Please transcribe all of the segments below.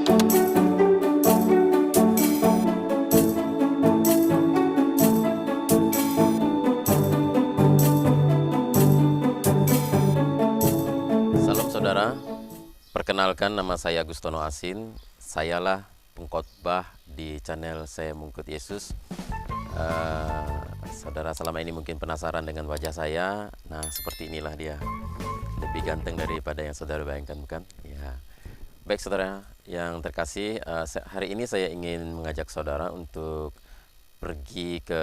Salam saudara, perkenalkan nama saya Agustono Asin. Sayalah pengkhotbah di channel Saya Mengikut Yesus. Saudara selama ini mungkin penasaran dengan wajah saya. Nah, seperti inilah dia. Lebih ganteng daripada yang saudara bayangkan, bukan? Ya. Baik saudara yang terkasih, hari ini saya ingin mengajak saudara untuk pergi ke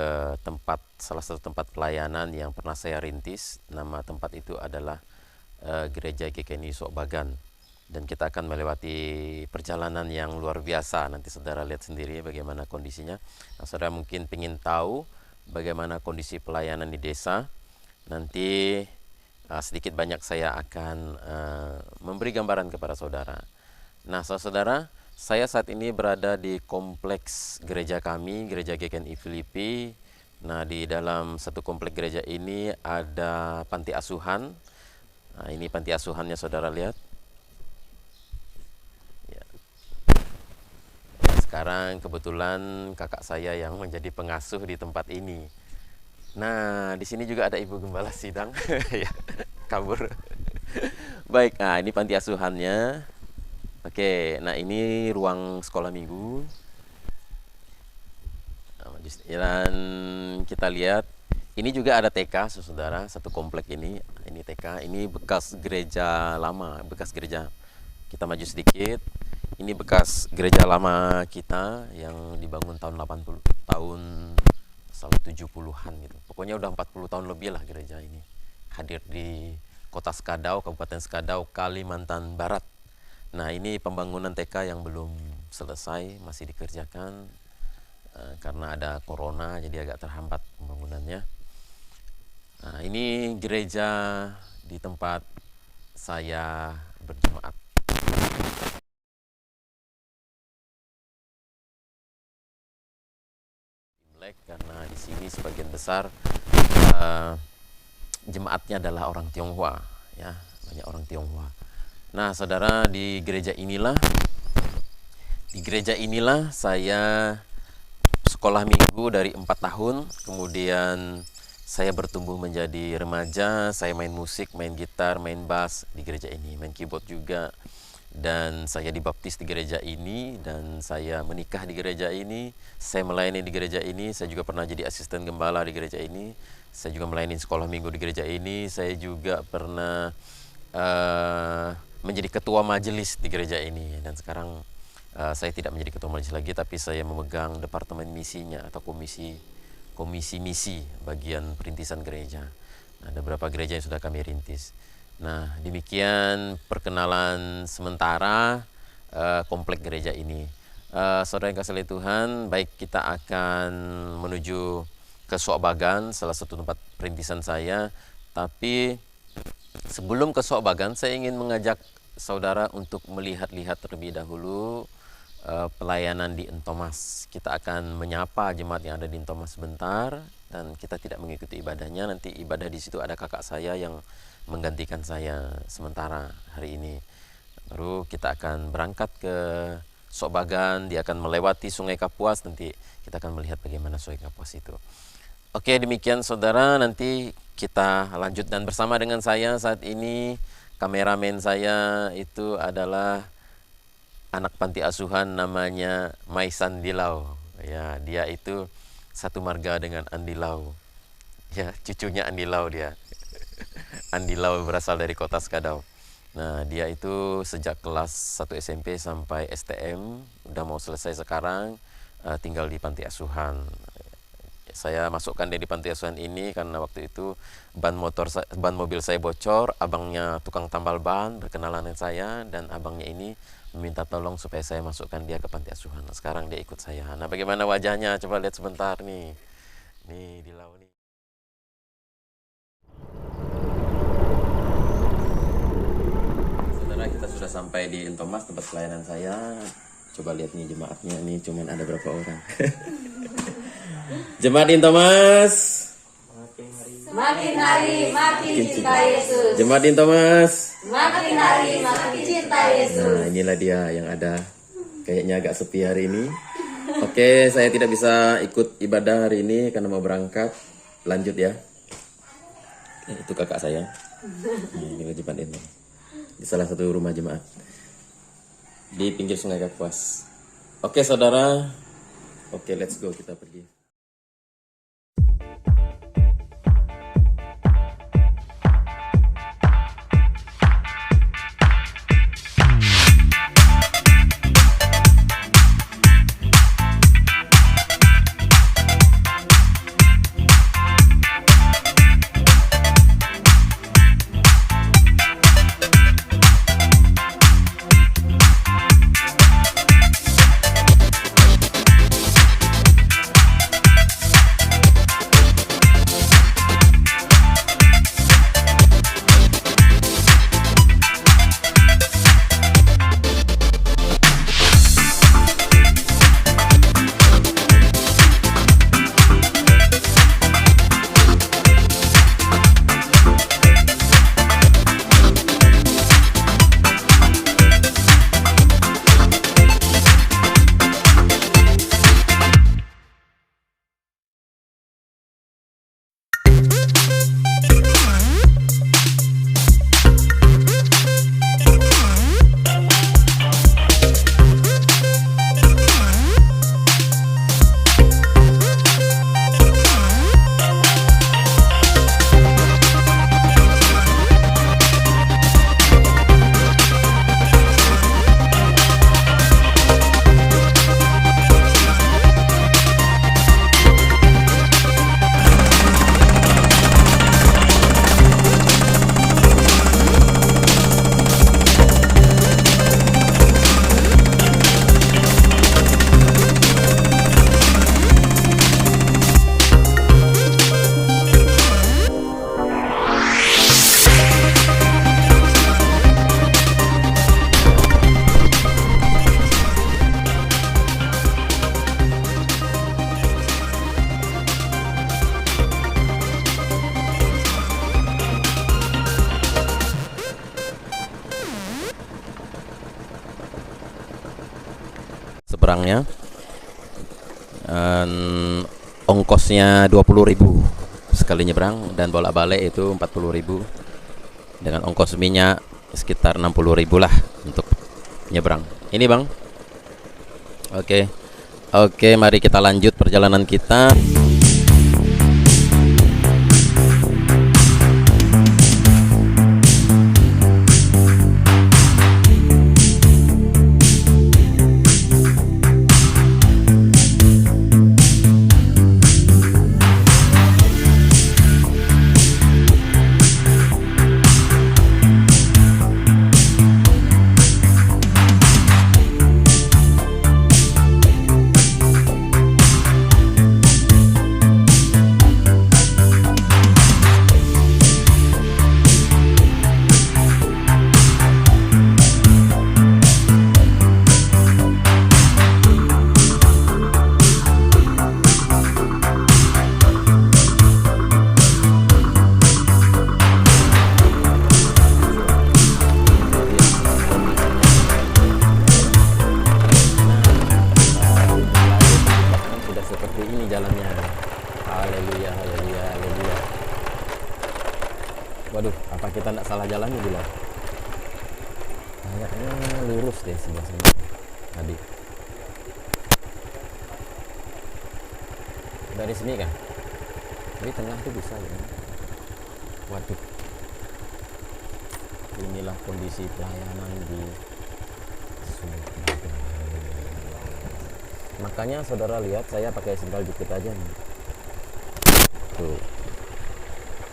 salah satu tempat pelayanan yang pernah saya rintis. Nama tempat itu adalah Gereja GKNI Sokbagan, dan kita akan melewati perjalanan yang luar biasa. Nanti saudara lihat sendiri bagaimana kondisinya. Nah, saudara mungkin ingin tahu bagaimana kondisi pelayanan di desa. Nanti sedikit banyak saya akan memberi gambaran kepada saudara. Nah, saudara, saya saat ini berada di kompleks gereja kami, Gereja GKNI Filipi. Nah, di dalam satu kompleks gereja ini ada panti asuhan. Nah, ini panti asuhannya, saudara lihat. Ya. Sekarang kebetulan kakak saya yang menjadi pengasuh di tempat ini. Nah, di sini juga ada Ibu Gembala Sidang. Ya, kabur. Baik, nah ini panti asuhannya. Oke, nah ini ruang sekolah minggu. Dan kita lihat, ini juga ada TK, saudara, satu komplek ini. Ini TK, ini bekas gereja lama, bekas gereja. Kita maju sedikit. Ini bekas gereja lama kita yang dibangun tahun 80, tahun 70-an gitu. Pokoknya udah 40 tahun lebih lah gereja ini. Hadir di Kota Skadau, Kabupaten Skadau, Kalimantan Barat. Nah, ini pembangunan TK yang belum selesai, masih dikerjakan karena ada corona, jadi agak terhambat pembangunannya. Nah, ini gereja di tempat saya berjemaat. Imlek, karena di sini sebagian besar jemaatnya adalah orang Tionghoa, ya, banyak orang Tionghoa. Nah, saudara, di gereja inilah saya sekolah minggu dari 4 tahun, kemudian saya bertumbuh menjadi remaja. Saya main musik, main gitar, main bass di gereja ini, main keyboard juga. Dan saya dibaptis di gereja ini, dan saya menikah di gereja ini. Saya melayani di gereja ini. Saya juga pernah jadi asisten gembala di gereja ini. Saya juga melayani sekolah minggu di gereja ini. Saya juga pernah menjadi ketua majelis di gereja ini. Dan sekarang saya tidak menjadi ketua majelis lagi, tapi saya memegang departemen misinya atau komisi misi bagian perintisan gereja. Nah, ada beberapa gereja yang sudah kami rintis. Nah, demikian perkenalan sementara komplek gereja ini. Saudara yang kasih oleh Tuhan, baik, kita akan menuju ke Sokbagan, salah satu tempat perintisan saya. Tapi sebelum ke Sokbagan, saya ingin mengajak saudara untuk melihat-lihat terlebih dahulu pelayanan di Entomas. Kita akan menyapa jemaat yang ada di Entomas sebentar, dan kita tidak mengikuti ibadahnya. Nanti ibadah di situ ada kakak saya yang menggantikan saya sementara hari ini. Baru kita akan berangkat ke Sokbagan. Dia akan melewati Sungai Kapuas. Nanti kita akan melihat bagaimana Sungai Kapuas itu. Oke, demikian saudara, nanti kita lanjut. Dan bersama dengan saya saat ini, kameramen saya itu adalah anak panti asuhan, namanya Maisan Dilau. Ya, dia itu satu marga dengan Andi Lau. Ya, cucunya Andi Lau dia. Andi Lau berasal dari Kota Skadau. Nah, dia itu sejak kelas 1 SMP sampai STM, udah mau selesai sekarang, tinggal di panti asuhan. Saya masukkan dia di panti asuhan ini karena waktu itu ban mobil saya bocor. Abangnya tukang tambal ban berkenalan dengan saya, dan abangnya ini meminta tolong supaya saya masukkan dia ke panti asuhan. Nah, sekarang dia ikut saya. Nah, bagaimana wajahnya? Coba lihat sebentar nih. Nih, di Lau nih. Saudara, kita sudah sampai di Entomas, tempat pelayanan saya. Coba lihat nih jemaatnya nih, cuman ada berapa orang. Jemaat Entomas. Makin hari makin cinta Yesus. Jemaat Entomas. Makin hari makin cinta Yesus. Nah, inilah dia yang ada Kayaknya agak sepi hari ini. Oke, saya tidak bisa ikut ibadah hari ini karena mau berangkat. Lanjut ya. Itu kakak saya. Ini kewajiban ini. Di salah satu rumah jemaat. Di pinggir Sungai Kapuas. Oke, saudara. Oke, let's go. Kita pergi. Seberangnya ongkosnya 20.000 sekali nyebrang, dan bolak-balik itu 40.000 dengan ongkos minyak sekitar 60.000 lah untuk nyebrang. Ini bang. Oke, mari kita lanjut perjalanan kita. Waduh, apa kita tidak salah jalan nih Bilar? Kayaknya lurus deh sebelah sini tadi. Dari sini kan? Di tengah tuh bisa ya. Waduh. Inilah kondisi pelayanan di Sumatera. Makanya saudara lihat saya pakai sendal jepit aja nih.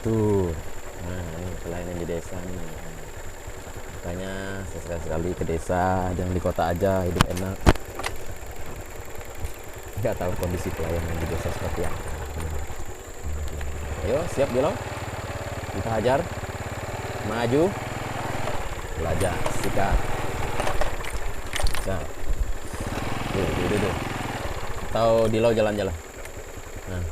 Tuh. Nah, ini pelayanan di desa nih. Makanya sekali-sekali ke desa, jangan di kota aja, hidup enak. Nggak tahu kondisi pelayanan di desa seperti apa. Ayo, siap Bilau? Kita hajar. Maju. Belajar, sikat. Siap. Tuh. Atau Dilau jalan-jalan. Nah.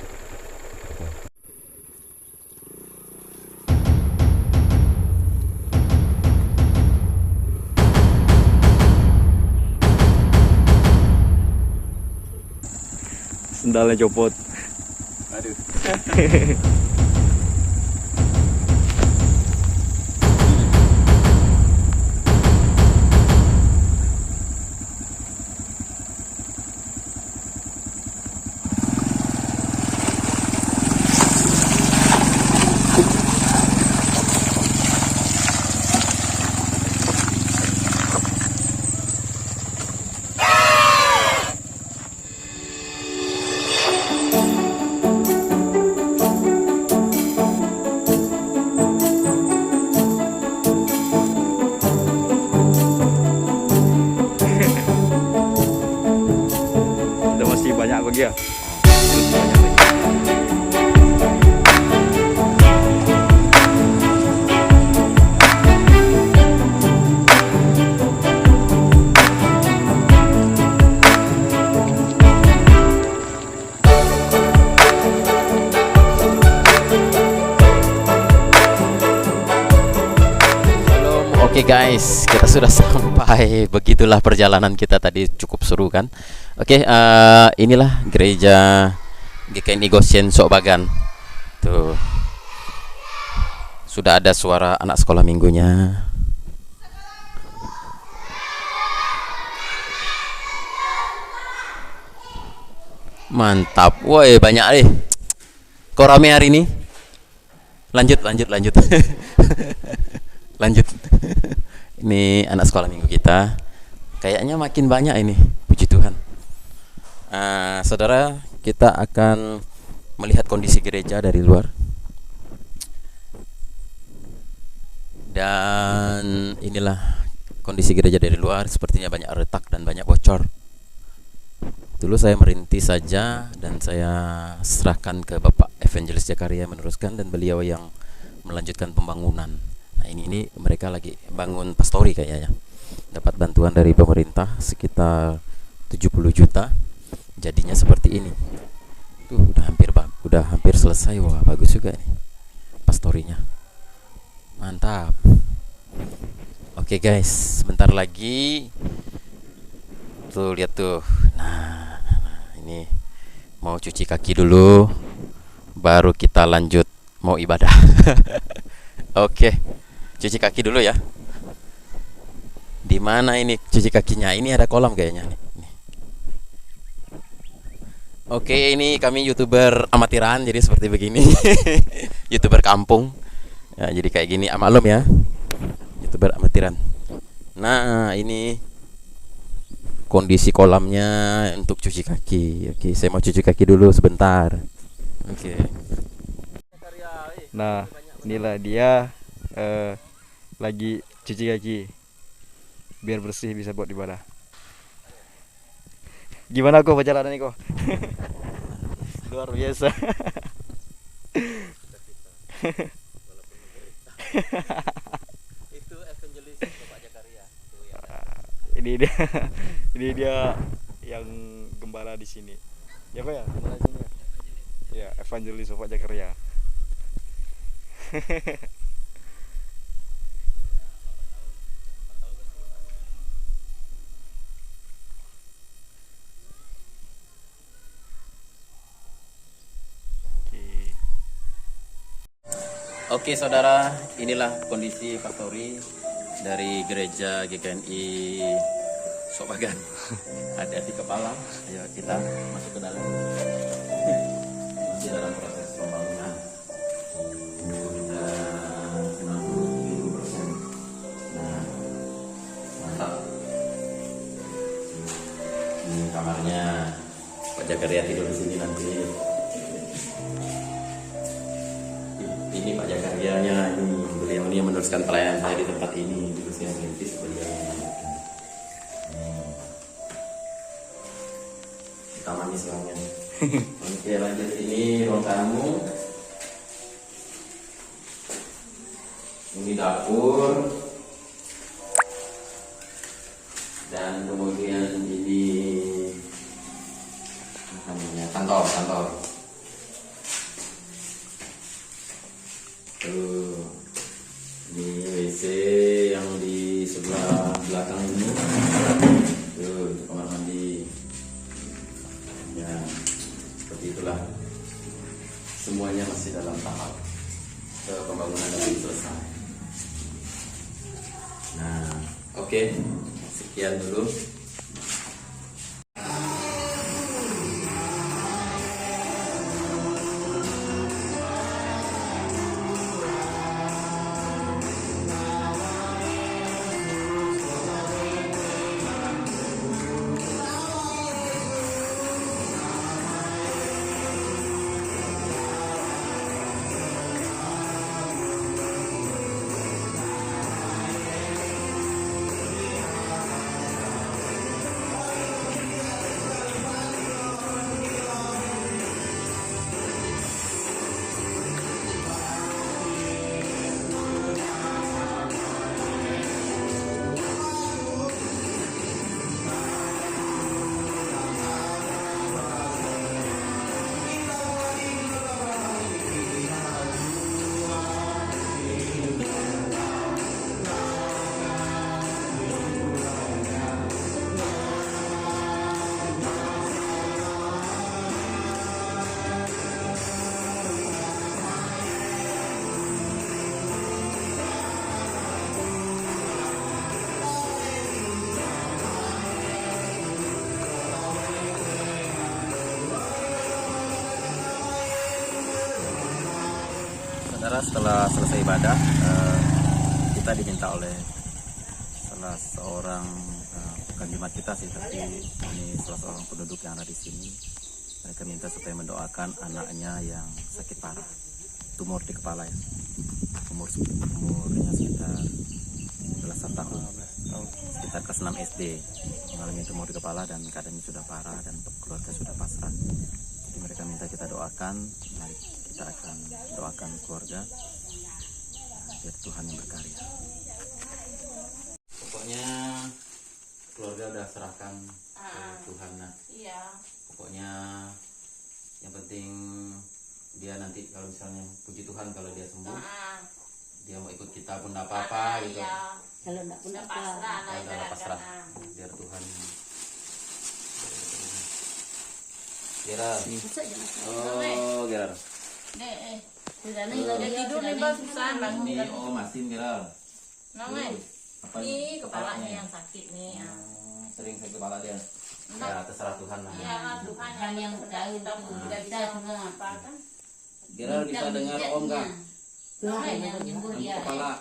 Sendalnya copot. Aduh. Kita masih banyak lagi ya. Oke guys, kita sudah sampai. Begitulah perjalanan kita tadi, cukup seru kan. Oke, inilah gereja GKNI Goshen Sobagan. Tuh, sudah ada suara anak sekolah minggunya. Mantap, woi banyak deh. Kok rame hari ini? Lanjut. Lanjut. Ini anak sekolah minggu kita. Kayaknya makin banyak ini. Puji Tuhan. Saudara, kita akan melihat kondisi gereja dari luar. Dan inilah kondisi gereja dari luar. Sepertinya banyak retak dan banyak bocor. Dulu saya merintis saja dan saya serahkan ke Bapak Evangelis Jakaria meneruskan, dan beliau yang melanjutkan pembangunan. Nah ini mereka lagi bangun pastori kayaknya. Dapat bantuan dari pemerintah sekitar 70 juta. Jadinya seperti ini. Tuh udah hampir selesai. Wah, bagus juga nih pastorinya. Mantap. Oke guys, sebentar lagi. Tuh lihat tuh. Nah, ini mau cuci kaki dulu, baru kita lanjut mau ibadah. Oke. Cuci kaki dulu ya. Di mana ini cuci kakinya? Ini ada kolam kayaknya nih. Oke, ini kami YouTuber amatiran, jadi seperti begini. YouTuber kampung. Ya, jadi kayak gini, maklum ya. YouTuber amatiran. Nah, ini kondisi kolamnya untuk cuci kaki. Oke, saya mau cuci kaki dulu sebentar. Oke. Nah, inilah dia lagi cuci kaki biar bersih bisa buat ibadah. Gimana kok perjalanannya kok? Luar biasa. Itu Evangelis Bapak Jakaria. Ini dia yang gembala di sini. Ya kok ya, gembala di sini ya. Ya, Evangelis Bapak Jakaria. Oke saudara, inilah kondisi pastori dari gereja GKNI Sobagan. Ada di kepala. Ayo kita masuk ke dalam. Masih dalam proses pembangunan. Sudah 97%. Nah, mantap. Ini kamarnya Pak Jakaria tidur di sini nanti. Ini Pak Jakarianya, ini beliau ini yang meneruskan pelayanan saya di tempat ini. Dulu saya merintis, beliau melanjutkan. Kita manis orangnya. Oke, lanjut, ini ruang tamu. Ini dapur. Dan kemudian ini kantor. Tuh, ini WC yang di sebelah belakang ini. Tuh, itu kamar mandi. Ya. seperti itulah, semuanya masih dalam tahap pembangunan dan belum selesai. Nah, oke, sekian dulu. Saudara, setelah selesai ibadah, kita diminta oleh salah seorang bukan jemaat kita sih, tapi ini salah seorang penduduk yang ada di sini. Mereka minta supaya mendoakan anaknya yang sakit parah, tumor di kepala ya. Umurnya sekitar belasan tahun, sekitar kelas 6 SD, mengalami tumor di kepala dan keadaannya sudah parah dan keluarga sudah pasrah. Jadi mereka minta kita doakan. Mari kita akan doakan keluarga biar Tuhan yang berkarya. Pokoknya keluarga udah serahkan ke Tuhan. Nah, Iya. pokoknya yang penting dia nanti kalau misalnya puji Tuhan kalau dia sembuh, dia mau ikut kita pun tidak apa-apa gitu. Iya. Kalau enggak pun Udah apa. pasrah lah Udah ibaratkan. pasrah biar Tuhan. Gerard. Masa jangan Oh, Gerard. sudah nih Dia tidur nih bang, susah bangun Ini kan. oh Masin Gerard. Nongeng. Apa Ini kepalanya kepalanya? yang sakit nih. Ya. Sering sakit kepala dia. Ya terserah Tuhan lah. Iya kan Tuhan Tuhan yang tahu kita pun tidak bisa semua. apa kan. Gerard bisa dengar Om kan? Tuhan yang menyembuh Sakit dia. kepala.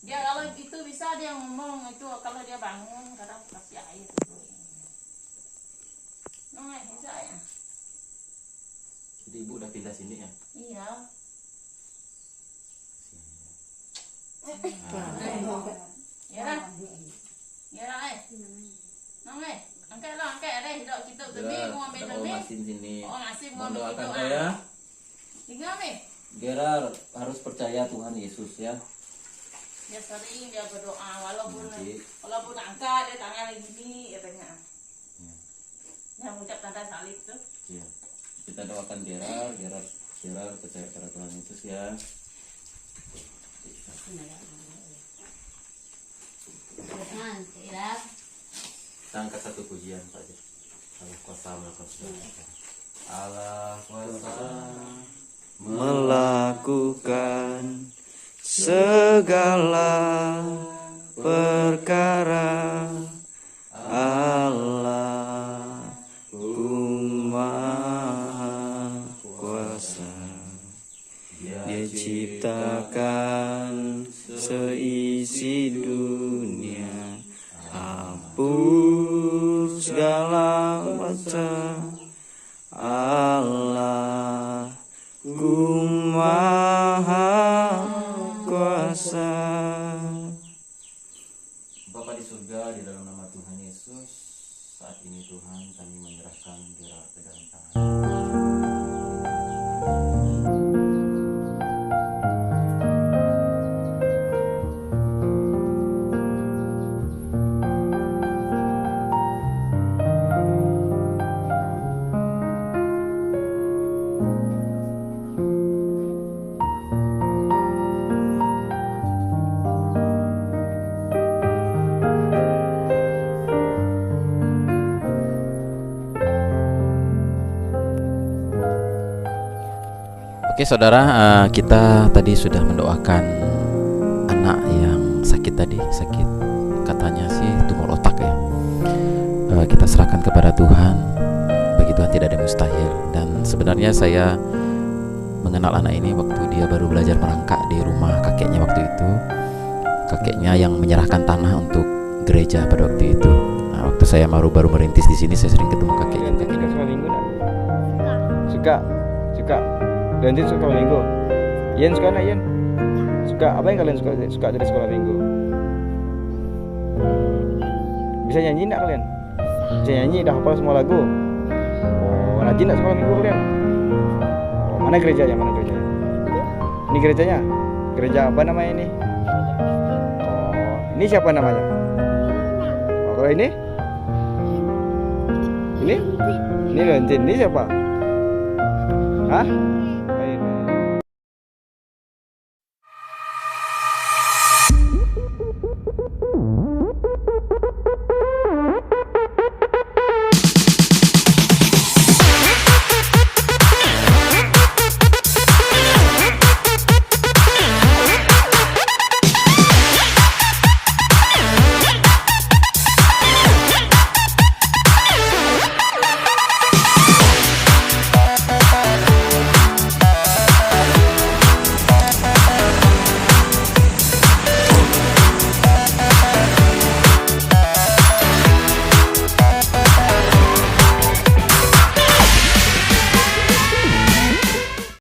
Dia kalau itu bisa dia ngomong itu kalau dia bangun kadang kasih air dulu. Nongeng bisa ya. Jadi ibu udah pindah sini ya? Iya. Ya dah. Ya dah Nongeng. Angkat deh hidup kita tu ni Gerard, mau ambil ada Om ni. Masin sini. Oh nasi mau Mohon ambil doakan itu. saya. Tinggal ni. Gerard harus percaya Tuhan Yesus ya. Dia sering dia berdoa Nanti walaupun angkat dia tangan gini katanya. ya, Dia mengucap tanda salib tu. ya. Kita doakan Gerard percaya pada Tuhan Yesus ya. Tuhan, tidak. Kita angkat satu pujian saja. Allah kuasa melakukan Allah kuasa melakukan segala perkara. Allah Maha Kuasa, Dia ciptakan seisi dunia, hapus segala masa. Allah Maha Kuasa. Bapa di surga, di dalam nama Tuhan Yesus, saat ini Tuhan kami menyerahkan Gerard ke dalam tangan. Oke saudara, kita tadi sudah mendoakan anak yang sakit tadi, sakit katanya sih tumor otak ya. Kita serahkan kepada Tuhan, bagi Tuhan tidak ada yang mustahil. Dan sebenarnya saya mengenal anak ini waktu dia baru belajar merangkak di rumah kakeknya waktu itu. Kakeknya yang menyerahkan tanah untuk gereja pada waktu itu. Nah, waktu saya baru merintis di sini, saya sering ketemu kakeknya. Suka sekolah minggu nak? Suka. Lanjut sekolah minggu. Ian suka nak Ian? Suka. Apa yang kalian suka dari sekolah minggu? Bisa nyanyi nak kalian? Bisa nyanyi, dah hafal semua lagu. Oh, rajin nak sekolah minggu kalian? Oh, mana gerejanya? Ini gerejanya? Gereja apa namanya ini? Oh, ini siapa namanya? Oh, kalau ini? Ini Leontin. Ini siapa? Hah?